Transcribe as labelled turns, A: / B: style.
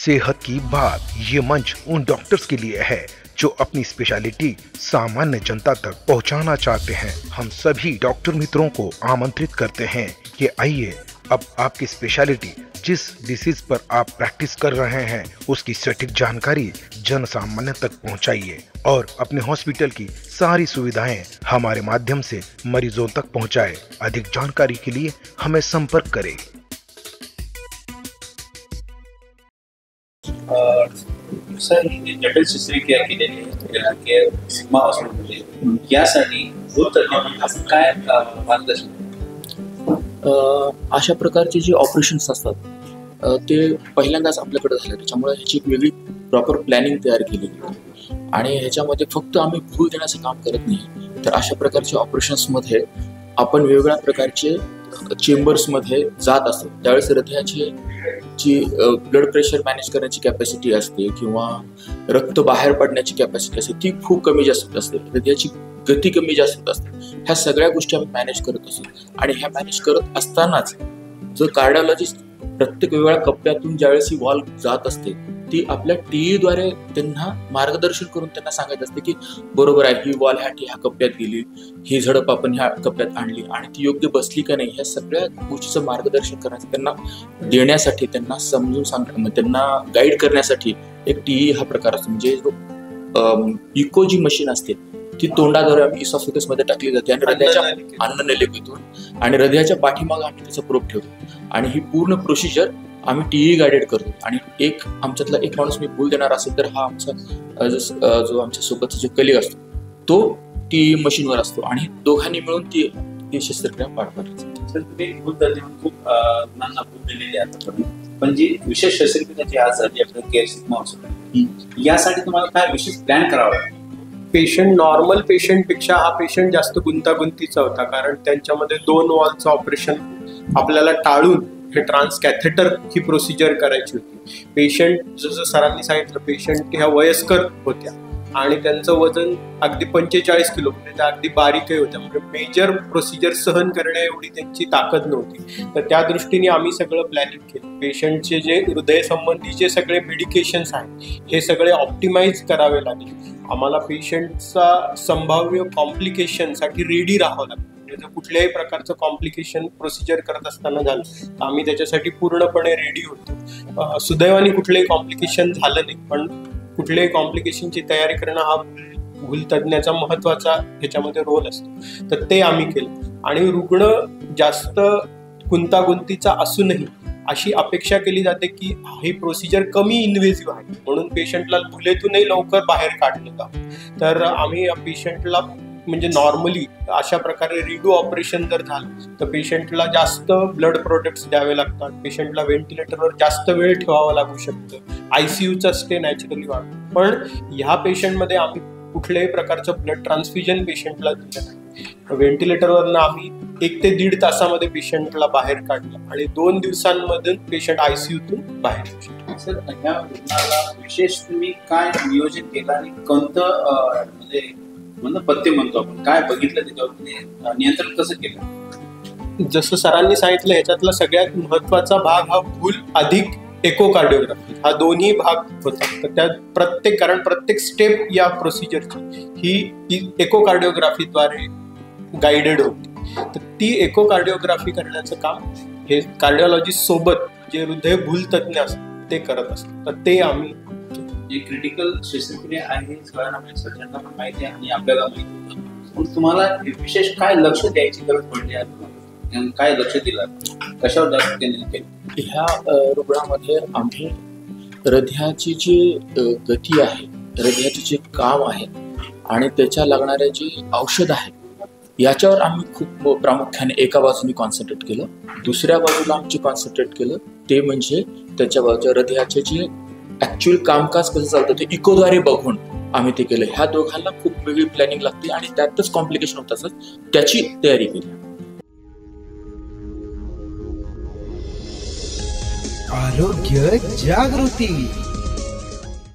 A: सेहत की बात ये मंच उन डॉक्टर्स के लिए है जो अपनी स्पेशलिटी सामान्य जनता तक पहुंचाना चाहते हैं। हम सभी डॉक्टर मित्रों को आमंत्रित करते हैं कि आइए अब आपकी स्पेशलिटी जिस डिसीज पर आप प्रैक्टिस कर रहे हैं उसकी सटीक जानकारी जन सामान्य तक पहुंचाइए और अपने हॉस्पिटल की सारी सुविधाएं हमारे माध्यम से मरीजों तक पहुंचाएं। अधिक जानकारी के लिए हमें संपर्क करें।
B: सर, ही जटिल शस्त्रक्रिया केलेली आहे सिग्मा हॉस्पिटल यासाठी काय मार्गदर्शन?
C: अशा प्रकारचे जे ऑपरेशन्स असतात ते पहिल्यांदाच आपल्याकडे झाले, त्याच्यामुळे ह्याची एक वेगळी प्रॉपर प्लॅनिंग तयार केलेली आहे आणि ह्याच्यामध्ये फक्त आम्ही भूल देण्याचं काम करत नाही, तर अशा प्रकारच्या ऑपरेशन्समध्ये आपण वेगवेगळ्या प्रकारचे चेंबर्समध्ये जात असतो। त्यावेळेस हृदयाची जी ब्लड प्रेशर मॅनेज करण्याची कॅपॅसिटी असते किंवा रक्त बाहेर पडण्याची कॅपॅसिटी असते ती खूप कमी जास्त असते, हृदयाची गती कमी जास्त असते। ह्या सगळ्या गोष्टी आम्ही मॅनेज करत असतो आणि ह्या मॅनेज करत असतानाच जो कार्डिओलॉजिस्ट प्रत्येक वेगवेगळ्या कप्प्यातून ज्यावेळेस ही वॉल जात असते ती आपल्या टीव्हीद्वारे त्यांना मार्गदर्शन करून त्यांना सांगत असते की बरोबर आहे, ही वॉल ह्या कप्प्यात गेली, ही झडप आपण ह्या कप्प्यात आणली आणि ती योग्य बसली का नाही, ह्या सगळ्या गोष्टीचं मार्गदर्शन करण्याचं त्यांना देण्यासाठी, त्यांना समजून सांगणं, त्यांना गाईड करण्यासाठी एक टीव्ही हा प्रकार असतो। म्हणजे जो इको जी मशीन असते ती तोंडाद्वारे आम्ही इसॉफेगस मध्ये टाकली जाते आणि हृदयाच्या अन्न नलिकेतून आणि हृदयाच्या पाठीमागे आम्ही त्याचा प्रोब ठेवतो आणि ही पूर्ण प्रोसिजर आम्ही टीव्ही गायडेड करतो। आणि एक आमच्यातला एक माणूस मी भूल देणार असेल तर हा आमचा जो आमच्या सोबतचा जो कलिग असतो तो टीव्ही मशीनवर असतो आणि दोघांनी मिळून ती शस्त्रक्रिया पार पाडली।
B: सर, तुम्ही भूल तज्ञ खूप जणांना भूल दिलेली आहे, पण जी विशेष शस्त्रक्रिया जी आज झाली आपल्या केअर सिग्मा हॉस्पिटल यासाठी तुम्हाला काय विशेष प्लॅन करावा लागेल?
D: पेशंट नॉर्मल पेशंटपेक्षा हा पेशंट जास्त गुंतागुंतीचा होता, कारण त्यांच्यामध्ये 2 वॉलचं ऑपरेशन आपल्याला टाळून हे ट्रान्स कॅथेटर ही प्रोसिजर करायची होती। पेशंट जसं सरांनी सांगितलं, पेशंट ह्या वयस्कर होत्या आणि त्यांचं वजन अगदी 45 किलो, म्हणजे त्या अगदी बारीकही होत्या, म्हणजे मेजर प्रोसिजर सहन करण्या एवढी त्यांची ताकद नव्हती। तर त्या दृष्टीने आम्ही सगळं प्लॅनिंग केलं। पेशंटचे जे हृदय संबंधीचे सगळे मेडिकेशन्स आहेत हे सगळे ऑप्टिमाइज करावे लागले। आम्हाला पेशंटचा संभाव्य कॉम्प्लिकेशनसाठी रेडी राहावं लागतं, म्हणजे जर कुठल्याही प्रकारचं कॉम्प्लिकेशन प्रोसिजर करत असताना झालं तर आम्ही त्याच्यासाठी पूर्णपणे रेडी होतो। सुदैवाने कुठलंही कॉम्प्लिकेशन झालं नाही, पण कुठल्याही कॉम्प्लिकेशनची तयारी करणं हा भूल तज्ञाचा महत्वाचा ह्याच्यामध्ये रोल असतो, तर ते आम्ही केलं। आणि रुग्ण जास्त गुंतागुंतीचा असूनही अशी अपेक्षा केली जाते की ही प्रोसिजर कमी इन्व्हेसिव्ह आहे, म्हणून पेशंटला भुलेतूनही लवकर बाहेर काढलं जावं। तर आम्ही या पेशंटला म्हणजे नॉर्मली अशा प्रकारे रिडू ऑपरेशन जर झालं तर पेशंटला जास्त ब्लड प्रोडक्ट्स द्यावे लागतात, पेशंटला व्हेंटिलेटरवर जास्त वेळ ठेवावं लागू शकतं, ICUचा स्टे नॅचरली वाढतो। पण ह्या पेशंटमध्ये आम्ही कुठल्याही प्रकारचं ब्लड ट्रान्सफ्युजन पेशंटला दिलं नाही। व्हेंटिलेटरवरनं आम्ही 1 ते 1.5 तासामध्ये पेशंटला बाहेर काढलं आणि 2 दिवसांमध्ये पेशंट ICUतून बाहेर येऊ शकतो।
B: सर, ह्या रुग्णाला विशेष तुम्ही काय नियोजन केलं आणि कोणतं म्हणजे पथ्य म्हणतो आपण, काय बघितलं त्याच्यावर नियंत्रण कसं केलं?
D: जसं सरांनी सांगितलं, ह्याच्यातला सगळ्यात महत्वाचा भाग हा भूल अधिक एकोकार्डिओग्राफी हा दोन्ही भाग होता। तर त्यात कारण प्रत्येक स्टेप या प्रोसिजरची ही एकोकार्डिओग्राफीद्वारे गाइडेड होती। तर ती एकोकार्डिओग्राफी करण्याचं काम हे कार्डिओलॉजिस्ट सोबत जे हृदय भूल तज्ञ असतात ते करत असतात, तर ते आम्ही
B: जी क्रिटिकल शस्त्रक्रिया आहे सगळ्यांना सर्जनला पण माहिती आहे आणि आपल्याला माहिती आहे, पण तुम्हाला विशेष काय लक्ष द्यायची गरज पडली आहे, काय लक्ष दिलं, कशावर जास्त केंद्रित केलं?
C: ह्या रुग्णामध्ये आम्ही हृदयाची जी गती आहे, हृदयाचे जे काम आहे आणि त्याच्या लागणारे जे औषध आहे याच्यावर आम्ही खूप प्रामुख्याने एका बाजूने कॉन्सन्ट्रेट केलं, दुसऱ्या बाजूला आमचे कॉन्सन्ट्रेट केलं ते म्हणजे त्याच्या बाजूच्या हृदयाचे जे ऍक्च्युअल कामकाज कसं चालतं ते इकोद्वारे बघून आम्ही ते केलं। ह्या दोघांना खूप वेगळी प्लॅनिंग लागते आणि त्यातच कॉम्प्लिकेशन होत असत, त्याची तयारी केली।
E: आरोग्य जागृती।